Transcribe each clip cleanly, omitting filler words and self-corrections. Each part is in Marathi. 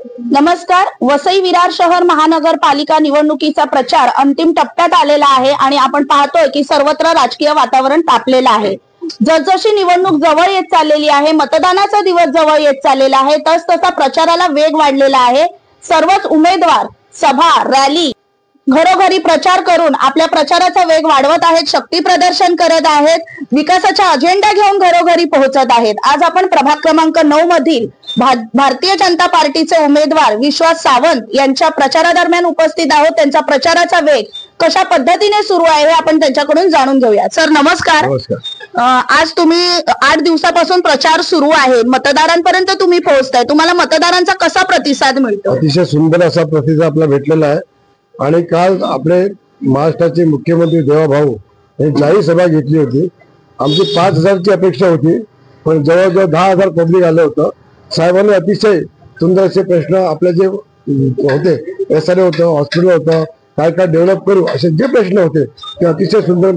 नमस्कार. वसई विरार शहर महानगरपालिका निवडणुकीचा प्रचार अंतिम टप्प्यात आलेला आहे आणि आपण पाहतोय की सर्वत्र राजकीय वातावरण तापलेलं आहे. जसजशी निवडणूक जवळ येत चाललेली आहे, मतदानाचा दिवस जवळ येत चाललेला आहे, तसतसा प्रचाराला वेग वाढलेला आहे. सर्वच उमेदवार सभा, रॅली, घरोघरी प्रचार करून आपल्या प्रचाराचा वेग वाढवत आहेत, शक्ती प्रदर्शन करत आहेत, विकासाचा अजेंडा घेऊन घरोघरी पोहोचत आहेत. आज आपण प्रभाग क्रमांक 9 मधील भारतीय जनता पार्टीचे उमेदवार विश्वास सावंत यांच्या प्रचारादरम्यान उपस्थित आहोत. त्यांचा प्रचाराचा वेग कशा पद्धतीने सुरू आहे हे आपण त्यांच्याकडून जाणून घेऊया. सर नमस्कार. आज तुम्ही 8 दिवसापासून प्रचार सुरू आहे, मतदारांपर्यंत तुम्ही पोहोचताय, तुम्हाला मतदारांचा कसा प्रतिसाद मिळतो? अतिशय सुंदर असा प्रतिसाद आपला भेटलेला आहे. आणि काल आपले महाराष्ट्राचे मुख्यमंत्री देवाभाऊ यांनी जाहीर सभा घेतली होती. आमची 5000ची अपेक्षा होती, पण जवळजवळ 10,000 पब्लिक आलं होतं. साहेबांनी अतिशय सुंदर असे प्रश्न आपले जे होते, SRA होतं, हॉस्पिटल होतं, काय काय डेव्हलप करू असे जे प्रश्न होते ते अतिशय सुंदर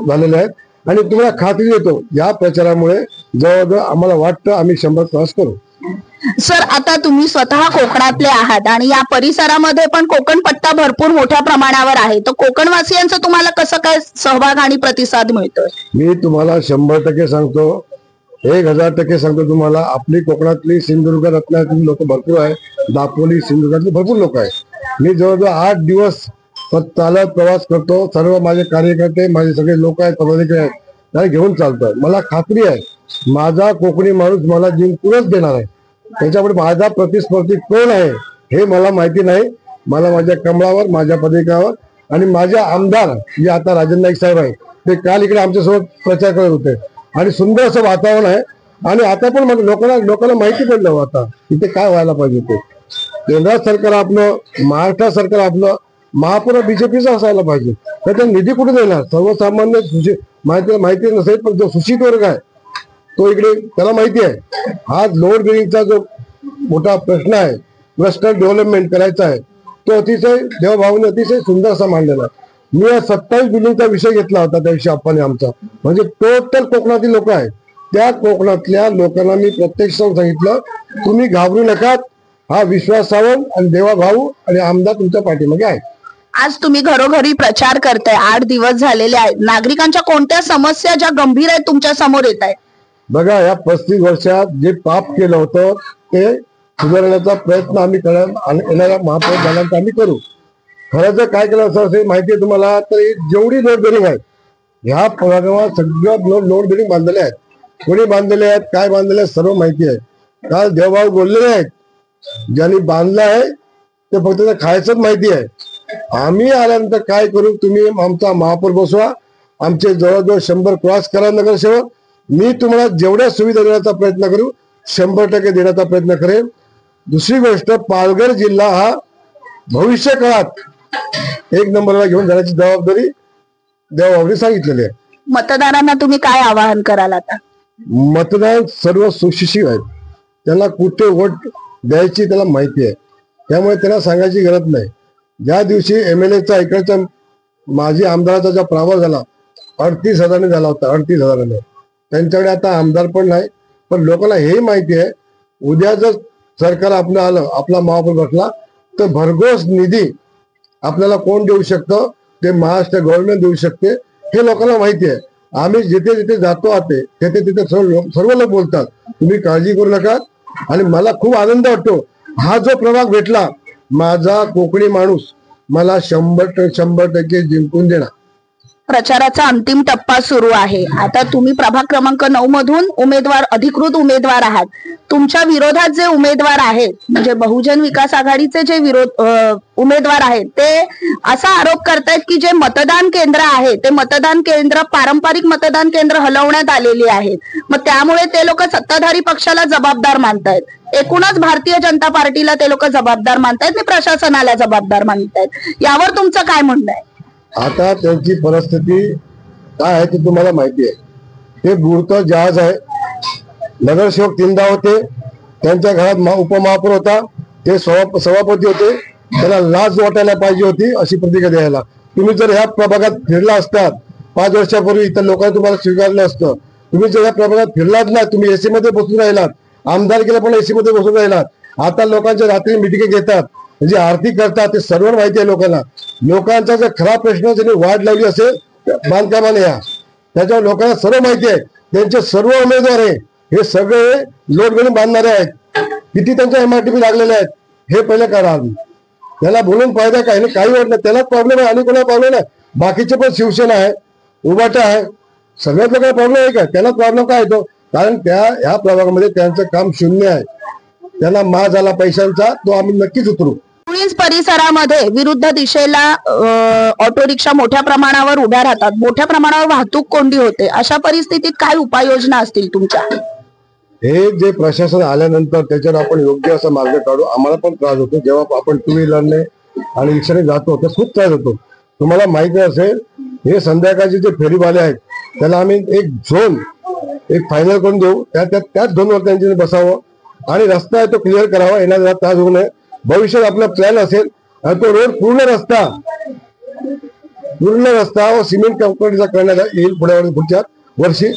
झालेले आहेत. आणि तुम्हाला खात्री देतो या प्रचारामुळे जवळजवळ आम्हाला वाटतं आम्ही 100 क्रॉस करू. सर आता तुम्ही स्वतः कोकणातले आहात आणि या परिसरामध्ये पण कोकण पट्टा भरपूर मोठ्या प्रमाणावर आहे, तर कोकणवासियांचा तुम्हाला कसं काय सहभाग आणि प्रतिसाद मिळतोय? मी तुम्हाला 100% सांगतो, 1000% सांगतो तुम्हाला. आपली कोकणातली सिंधुदुर्ग रत्नागिरी लोक भरपूर आहे, दापोली सिंधुदुर्गातली भरपूर लोक आहेत. मी जवळजवळ 8 दिवस चालत प्रवास करतो. सर्व माझे कार्यकर्ते, माझे सगळे लोक आहेत, पदाधिकारी आहेत, त्याला घेऊन चालतोय. मला खात्री आहे माझा कोकणी माणूस मला जिंकूनच देणार आहे. त्याच्यापुढे माझा प्रतिस्पर्धी कोण आहे हे मला माहिती नाही. मला माझ्या कमळावर, माझ्या पदाधिकावर आणि माझ्या आमदार जे आता राजन नाईक साहेब आहे ते काल इकडे आमच्यासोबत प्रचार करत होते आणि सुंदर असं वातावरण आहे. आणि आता पण लोकांना माहिती पडलं आता इथे काय व्हायला पाहिजे. ते केंद्र सरकार आपलं, महाराष्ट्र सरकार आपलं, महापूर बीजेपीचा असायला पाहिजे. तर निधी कुठे देणार? सर्वसामान्य माहिती नसेल, पण जो सुशिक्षित वर्ग आहे तो इकडे त्याला माहिती आहे. हा लोड बेरिंगचा जो मोठा प्रश्न आहे, क्लस्टर डेव्हलपमेंट करायचा आहे, तो अतिशय देवभावने अतिशय सुंदर असा मांडलेला आहे. मी 27 बिल्डिंगचा विषय घेतला होता त्या दिवशी आपण आमचा, म्हणजे टोटल कोकणातील लोक आहेत. त्या कोकणातल्या लोकांना मी प्रत्यक्ष सांगितलं तुम्ही घाबरू नका, हा विश्वास सावंत आणि देवाभाऊ आणि आमदार तुमच्या पाठीमागे आहे. आज तुम्ही घरोघरी प्रचार करताय, 8 दिवस झालेले आहेत, नागरिकांच्या कोणत्या समस्या ज्या गंभीर आहेत तुमच्या समोर येत आहेत? बघा, या 35 वर्षात जे पाप केलं होतं ते सुधारण्याचा प्रयत्न आम्ही येणाऱ्या महापौर आम्ही करू. खरं तर काय केलं असं माहिती आहे तुम्हाला, तर जेवढी लोड बेरिंग आहेत ह्या प्रभागात सगळं लोड बेरिंग बांधलेले आहेत. कोणी बांधलेले आहेत, काय बांधलेले आहेत, सर्व माहिती आहे. काल देवभाऊ बोललेले आहेत, ज्यांनी बांधलं आहे ते फक्त खायचंच माहिती आहे. आम्ही आल्यानंतर काय करू, तुम्ही आमचा महापौर बसवा, आमचे जवळजवळ 100 क्रॉस करा नगरसेवक. मी तुम्हाला जेवढ्या सुविधा देण्याचा प्रयत्न करू 100% देण्याचा प्रयत्न करेन. दुसरी गोष्ट, पालघर जिल्हा हा भविष्य काळात 1 नंबरला घेऊन जाण्याची जबाबदारी देवाभाऊने सांगितलेली आहे. मतदारांना तुम्ही काय आवाहन कराल? आता मतदान सर्व सुशिक्षित आहेत, त्यांना कुठे वोट द्यायची त्याला माहिती आहे, त्यामुळे त्यांना सांगायची गरज नाही. ज्या दिवशी MLAचा इकडचा माजी आमदाराचा जो प्रावार झाला 38,000 झाला होता, 38,000. त्यांच्याकडे आता आमदार पण नाही, पण लोकांना हे माहिती आहे उद्या जर सरकार आपलं आलं, आपला महापौर बसला तर भरघोस निधी आपल्याला कोण देऊ शकतं, ते महाराष्ट्र गव्हर्नमेंट देऊ शकते, हे लोकांना माहिती आहे. आम्ही जिथे जिथे जातो आते तिथे सर्व लोक बोलतात तुम्ही काळजी करू नका. आणि मला खूप आनंद वाटतो, हा जो प्रभाग भेटला माझा कोकणी माणूस मला 100% जिंकून देणार. प्रचाराचा अंतिम टप्पा सुरू आहे. आता तुम्ही प्रभाग क्रमांक 9 मधून अधिकृत उमेदवार आहात. तुमच्या विरोधात जे उमेदवार आहेत, म्हणजे बहुजन विकास आघाडीचे जे उमेदवार आहेत, ते असा आरोप करतायत की जे मतदान केंद्र आहे ते मतदान केंद्र पारंपरिक मतदान केंद्र हलवण्यात आलेली आहेत. मग त्यामुळे ते लोक सत्ताधारी पक्षाला जबाबदार मानतायत, एकूणच भारतीय जनता पार्टीला ते लोक जबाबदार मानतायत आणि प्रशासनाला जबाबदार मानतायत. यावर तुमचं काय म्हणणं आहे? आता त्यांची परिस्थिती काय आहे ते तुम्हाला माहिती आहे. ते बुडतं जहाज आहे. नगरसेवक 3दा होते, त्यांच्या घरात उपमहापौर होता, ते सभापती होते, त्याला लाज वाटायला पाहिजे होती अशी प्रतिक्रिया द्यायला. तुम्ही जर ह्या प्रभागात फिरला असतात 5 वर्षापूर्वी इतर लोकांनी तुम्हाला स्वीकारलं असतं. तुम्ही जर ह्या प्रभागात फिरलाच नाही, तुम्ही AC मध्ये बसून राहिलात, आमदारकीला पण AC मध्ये बसून राहिलात, आता लोकांच्या रात्री मिटिंग घेतात, म्हणजे आरती करतात, ते सर्व माहिती आहे लोकांना. लोकांचा जर खरा प्रश्न ज्यांनी वाढ लावली असेल बांधकामाने या, त्याच्यावर लोकांना सर्व माहिती आहे. त्यांचे सर्व उमेदवार आहे हे सगळे लोड मिळून बांधणारे आहेत. किती त्यांच्या MRTP लागलेले आहेत हे पहिले करा. त्याला बोलून फायदा काय नाही, काही वाटत नाही. त्यालाच प्रॉब्लेम आहे आणि कोणाला प्रॉब्लेम नाही. बाकीचे पण शिवसेना आहे, उभाटा आहे, सगळ्यात लोकांना प्रॉब्लेम आहे का? त्यांना प्रॉब्लेम काय येतो? कारण ह्या प्रभागामध्ये त्यांचं काम शून्य आहे. त्यांना मार झाला पैशांचा, तो आम्ही नक्कीच उतरू. पोलीस परिसरामध्ये विरुद्ध दिशेला ऑटो रिक्षा मोठ्या प्रमाणावर उभ्या राहतात, मोठ्या प्रमाणावर वाहतूक कोंडी होते. अशा परिस्थितीत काय उपाययोजना असतील तुमच्या? हे जे प्रशासन आल्यानंतर त्याच्यावर आपण योग्य असा मार्ग काढू. आम्हाला पण त्रास होतो जेव्हा आपण टू व्हीलरने आणि रिक्षाने जातो, तर खूप त्रास होतो. तुम्हाला माहिती असेल, हे संध्याकाळचे जे फेरीवाले आहेत त्याला आम्ही एक झोन फायनल करून देऊ. त्याच झोनवर त्यांनी बसावं आणि रस्ता आहे तो क्लिअर करावा, येणारा त्रास होऊ नये. भविष्यात आपला प्लॅन असेल तो रोड पूर्ण रस्ता व सिमेंट कंपनीचा करण्यात येईल पुढच्या वर्षी.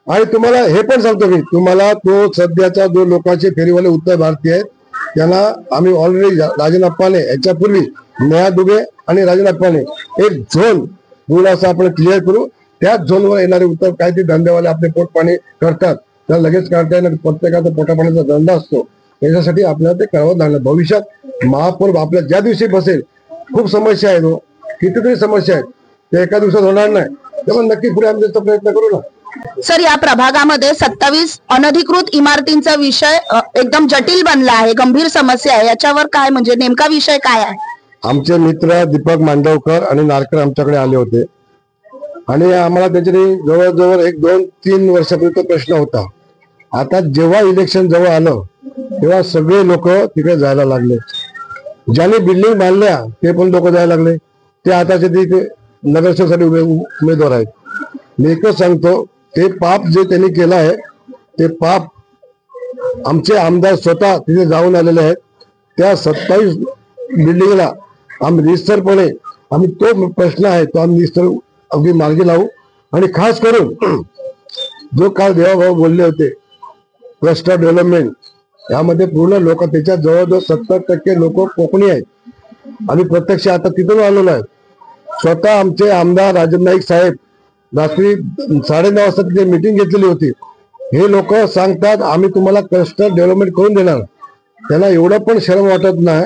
आणि तुम्हाला हे पण सांगतो की तुम्हाला तो सध्याचा जो लोकांचे फेरीवाले उत्तर भारतीय आहेत त्यांना आम्ही ऑलरेडी राजन अप्पाने याच्यापूर्वी नेहा दुबे आणि राजन अप्पाने एक झोन पूर्ण असं आपण क्लिअर करू. त्याच झोनवर येणारे उत्तर काय ते धंदेवाले आपले पोटपाणी करतात त्याला लगेच काढता येणार. प्रत्येकाचा पोटापाण्याचा धंदा असतो, त्याच्यासाठी आपल्याला ते करावं लागणार. भविष्यात महापौर आपल्या ज्या दिवशी बसेल, खूप समस्या आहेत, कितीतरी समस्या आहेत, ते एका दिवसात होणार नाही. त्यामुळे नक्की पुढे आम्ही त्याचा प्रयत्न करू ना. सर, या प्रभागामध्ये 27 अनधिकृत इमारतींचा विषय एकदम जटिल बनला आहे, गंभीर समस्या आहे. याच्यावर काय म्हणजे नेमका विषय काय आहे? आमचे मित्र दीपक मांडवकर आणि नारकर आमच्याकडे आले होते आणि आम्हाला त्याच्याने जवळजवळ 1-2-3 वर्षापूर्वी प्रश्न होता. आता जेव्हा इलेक्शन जवळ आलं तेव्हा सगळे लोक तिकडे जायला लागले. ज्यांनी बिल्डिंग बांधल्या ते पण लोक जायला लागले. ते आताचे ते नगरसेवकासाठी उमेदवार आहेत. मी एकच सांगतो, ते पाप जे त्यांनी केलं आहे ते पाप आमचे आमदार स्वतः तिथे जाऊन आलेले आहेत. त्या 27 बिल्डिंगला आम्ही निश्चितपणे तो प्रश्न आहे तो आम्ही निश्चित अगदी मार्गी लावू. आणि खास करून जो काल देवाभाऊ बोलले होते क्लस्टर डेव्हलपमेंट, यामध्ये पूर्ण लोक, त्याच्यात जवळजवळ 70% लोक कोकणी आहेत. आम्ही प्रत्यक्ष आता तिथून आलेलो आहे. स्वतः आमचे आमदार राजन नाईक साहेब रात्री 9:30 वाजता तिथे मीटिंग घेतलेली होती. हे लोक सांगतात आम्ही तुम्हाला क्लस्टर डेव्हलपमेंट करून देणार. त्यांना एवढं पण शरम वाटत नाही.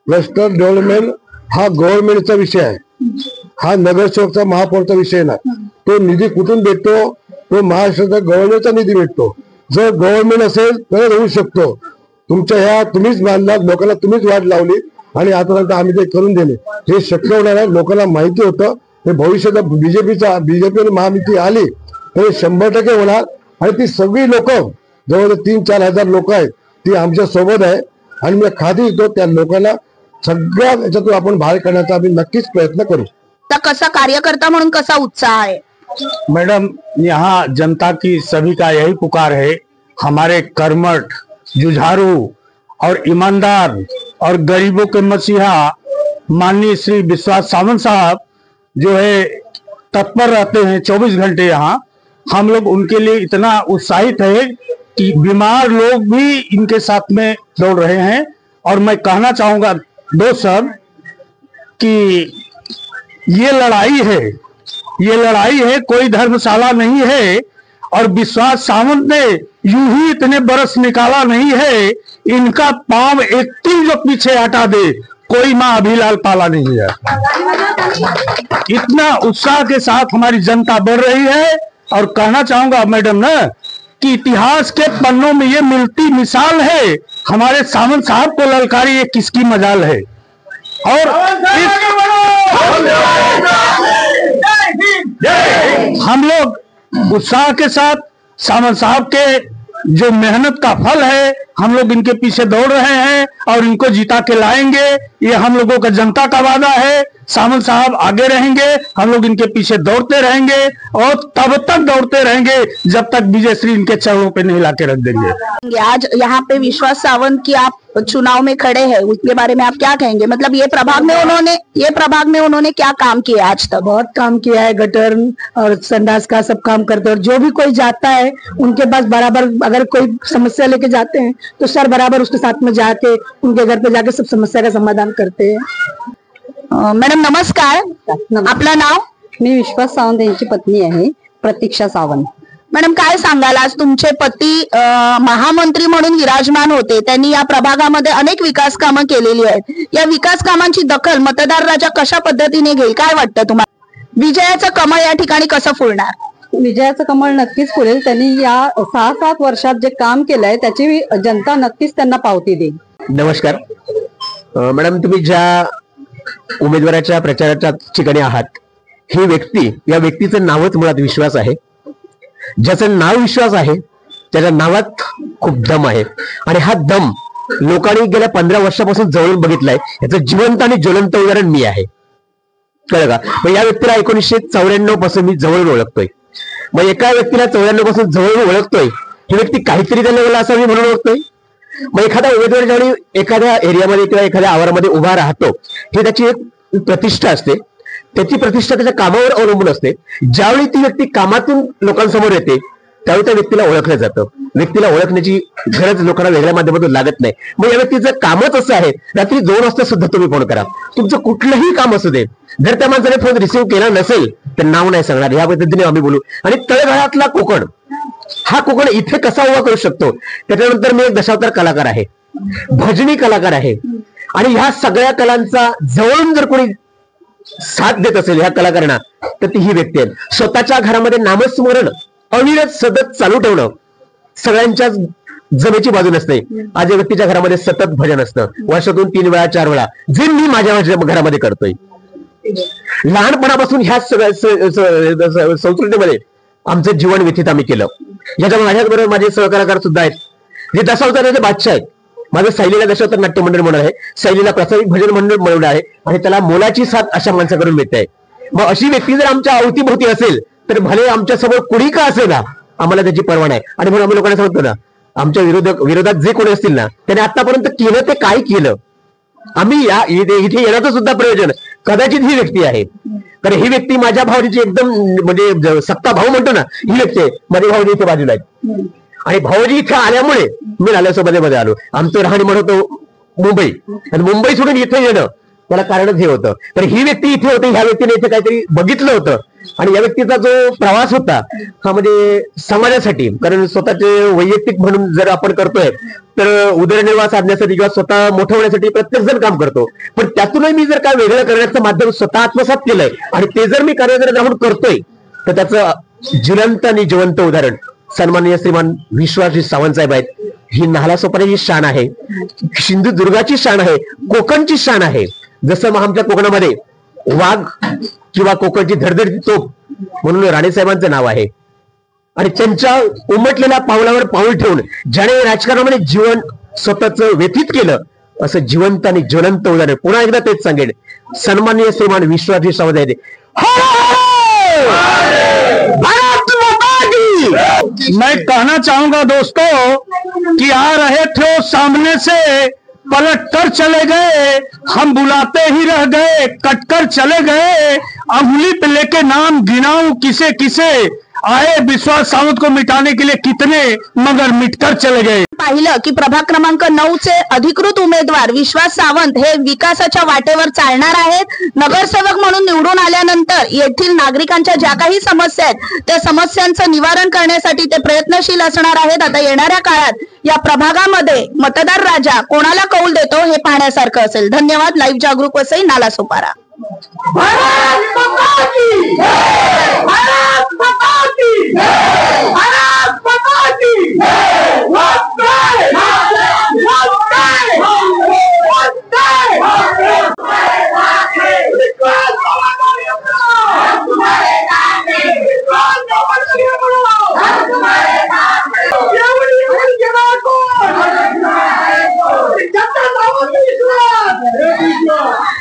क्लस्टर डेव्हलपमेंट हा गव्हर्नमेंटचा विषय आहे, हा नगरसेवकचा महापौरचा विषय नाही. तो निधी कुठून भेटतो? तो महाराष्ट्राचा गव्हर्नमेंटचा निधी भेटतो. जर गव्हर्नमेंट असेल तर होऊ शकतो. तुमच्या ह्या तुम्हीच बांधला, लोकांना तुम्हीच वाट लावली आणि आतापर्यंत आम्ही ते करून दिले. हे शक्य होणार आहे. लोकांना माहिती होतं हे भविष्यात बीजेपी आणि महायुती आली तर 100% होणार. आणि ती सगळी लोक जवळजवळ 3-4 हजार लोक आहेत ती आमच्या सोबत आहे. आणि मी खात्री देतो त्या लोकांना सगळ्या याच्यातून आपण बाहेर करण्याचा आम्ही नक्कीच प्रयत्न करू. कसा कार्यकर्ता म्हणून कसा उत्साह आहे? मैडम, यहाँ जनता की सभी का यही पुकार है, हमारे कर्मठ, जुझारू और ईमानदार और गरीबों के मसीहा माननीय श्री विश्वास सावंत साहब जो है तत्पर रहते हैं 24 घंटे यहाँ. हम लोग उनके लिए इतना उत्साहित है कि बीमार लोग भी इनके साथ में दौड़ रहे हैं. और मैं कहना चाहूंगा दोस्त साहब कि ये लड़ाई है, कोई धर्मशाला नहीं है. और विश्वास सावंत ने यूं ही इतने बरस निकाला नहीं है. इनका पांव एक तीन जो पीछे हटा दे, कोई माँ अभिलाल पाला नहीं है. इतना उत्साह के साथ हमारी जनता बढ़ रही है. और कहना चाहूंगा मैडम ना कि इतिहास के पन्नों में ये मिलती मिसाल है. हमारे सावंत साहब को ललकारी ये किसकी मजाल है. और हम लोग उत्साह के साथ सावंत साहब के जो मेहनत का फल है, हम लोग इनके पीछे दौड़ रहे हैं और इनको जिता के लाएंगे. ये हम लोगों का जनता का वादा है. सावंत साहब आगे रहेंगे, हम लोग इनके पीछे दौड़ते रहेंगे और तब तक दौड़ते रहेंगे जब तक विजयश्री इनके चरणों पे नहीं लाके रख देंगे। आज यहाँ पे विश्वास सावंत की आप चुनाव में खड़े हैं, उसके बारे में आप क्या कहेंगे? मतलब ये प्रभाग में उन्होंने क्या काम किया आज तक? बहुत काम किया है, गटर और संडास का सब काम करते हैं। और जो भी कोई जाता है उनके पास बराबर, अगर कोई समस्या लेके जाते हैं तो सर बराबर उसके साथ में जाके उनके घर पे जाके सब समस्या का समाधान करते हैं। मॅडम नमस्कार, आपलं नाव? मी विश्वास सावंत यांची पत्नी आहे, प्रतीक्षा सावंत। मॅडम काय सांगाल, आज तुमचे पती महामंत्री म्हणून विराजमान होते, त्यांनी या प्रभागामध्ये अनेक विकास कामं केलेली आहेत, या विकास कामांची दखल मतदार राजा कशा पद्धतीने घेईल, काय वाटतं तुम्हाला? विजयाचं कमळ या ठिकाणी कसं फुलणार? विजयाचं कमळ नक्कीच फुलेल। त्यांनी या 6-7 वर्षात जे काम केलंय त्याची जनता नक्कीच त्यांना पावती देईल। नमस्कार मॅडम, तुम्ही ज्या उमेदवाराच्या प्रचाराच्या ठिकाणी आहात, ही व्यक्ती, या व्यक्तीचं नावच मुळात विश्वास आहे। ज्याचं नाव विश्वास आहे त्याच्या नावात खूप दम आहे आणि हा दम लोकांनी गेल्या 15 वर्षापासून जवळून बघितलाय। याचं जिवंत आणि ज्वलंत उदाहरण मी आहे, कळलं का? मग या व्यक्तीला 1994 पासून मी जवळून ओळखतोय। मग एका व्यक्तीला 94 पासून जवळून ओळखतोय, ही व्यक्ती काहीतरी त्या लेवलला असावी म्हणून ओळखतोय। मग एखादा उमेदवार ज्यावेळी एखाद्या एरियामध्ये किंवा एखाद्या आवारामध्ये उभा राहतो, ही त्याची एक प्रतिष्ठा असते, त्याची प्रतिष्ठा त्याच्या कामावर अवलंबून असते। ज्यावेळी ती व्यक्ती कामातून लोकांसमोर येते त्यावेळी त्या व्यक्तीला ओळखलं जातं। व्यक्तीला ओळखण्याची गरज लोकांना वेगळ्या माध्यमातून लागत नाही। मग या व्यक्तीचं कामच असं आहे, रात्री 2 वाजता सुद्धा तुम्ही फोन करा, तुमचं कुठलंही काम असू दे, जर त्या माणसाने फोन रिसिव्ह केला नसेल तर नाव नाही सांगणार, या पद्धतीने आम्ही बोलू। आणि तळघरातला कोकण, हा कोकण इथे कसा उभा करू शकतो, त्याच्यानंतर मी एक दशावतार कलाकार आहे, भजनी कलाकार आहे, आणि ह्या सगळ्या कलांचा जवळून जर कोणी साथ देत असेल ह्या कलाकारांना, तर ती ही व्यक्ती आहे। स्वतःच्या घरामध्ये नामस्मरण अविरत सतत चालू ठेवणं सगळ्यांच्या जमेची बाजू नसते। आज या व्यक्तीच्या घरामध्ये सतत भजन असतं, वर्षातून 3 वेळा 4 वेळा, जे मी माझ्या घरामध्ये करतोय। लहानपणापासून ह्या सगळ्या संस्कृतीमध्ये आमचं जीवन व्यतीत आम्ही केलं। याच्यामुळे माझ्याबरोबर माझे सहकलाकार सुद्धा आहेत, जे दशावताराचे बादशाह आहेत। माझं शैलीला दशावतार नाट्य मंडळ म्हणून आहे, शैलीला प्रास्ताविक भजन मंडळ म्हणून आहे, आणि त्याला मोलाची साथ अशा माणसाकडून मिळते। मग अशी व्यक्ती जर आमच्या अवतीभोवती असेल तर भले आमच्या समोर कुणी का असेल ना, आम्हाला त्याची पर्वा नाही। आणि म्हणून आम्ही लोकांना सांगतो ना, आमच्या विरोधात जे कोणी असतील ना, त्याने आतापर्यंत केलं ते काय केलं, आम्ही इथे येण्याचं सुद्धा प्रयोजन कदाचित ही व्यक्ती आहे। तर ही व्यक्ती माझ्या भावनेची एकदम म्हणजे सत्ता भाऊ म्हणतो ना, ही व्यक्ती आहे। माझी भावजी इथे बाजूला आहेत, आणि भाऊजी इथे आल्यामुळे मी नाल्यासोबतमध्ये आलो। आमचं राहणीमान होतं मुंबई, आणि मुंबई सोडून इथे येणं त्याला कारणच हे होतं। तर ही व्यक्ती इथे होती, ह्या व्यक्तीने इथे काहीतरी बघितलं होतं, आणि या व्यक्तीचा जो प्रवास होता हा म्हणजे समाजासाठी, कारण स्वतःचे वैयक्तिक म्हणून जर आपण करतोय तर उदरनिर्वाह साधण्यासाठी किंवा स्वतः मोठं होण्यासाठी प्रत्येक जण काम करतो, पण त्यातूनही मी जर काय वेगळं करण्याचं माध्यम स्वतः आत्मसात केलंय आणि ते जर मी कार्यरत राहून करतोय, तर त्याचं जिवंत आणि जिवंत उदाहरण सन्माननीय श्रीमान विश्वासजी सावंत साहेब आहेत। ही नालासोपाऱ्याची शान आहे, सिंधुदुर्गाची शान आहे, कोकणची शान आहे। जसं मग आमच्या कोकणामध्ये वाघ किंवा कोकणची धडधडती तोप म्हणून राणेसाहेबांचं नाव आहे, आणि त्यांच्या उमटलेल्या पावलावर पाऊल ठेवून ज्याने राजकारणामध्ये जीवन स्वतःच व्यतीत केलं, असं जिवंत आणि ज्वलंत उदाहरण पुन्हा एकदा तेच सांगेन, सन्माननीय श्रीमान विश्वासजी सावंत आहेत। मैं कहना चाहूंगा दोस्तों कि आ रहे थे वो सामने से, पलट कर चले गए, हम बुलाते ही रह गए, कट कर चले गए, अंगुली पे लेके नाम गिनाऊं किसे किसे, आए विश्वास सावंत को मिटाने के लिए कितने, मगर मिटकर चले गए। पाहिलं की प्रभाग क्रमांक 9 चे अधिकृत उमेदवार विश्वास सावंत हे विकासाच्या वाटेवर चालणार आहेत। नगरसेवक म्हणून निवडून आल्यानंतर येथील नागरिकांच्या ज्या काही समस्या आहेत त्या समस्यांचं निवारण करण्यासाठी ते प्रयत्नशील असणार आहेत। आता येणाऱ्या काळात या प्रभागामध्ये मतदार राजा कोणाला कौल देतो हे पाहण्यासारखं असेल। धन्यवाद। लाईव्ह जागरूक वसई, नालासोपारा। Let's go!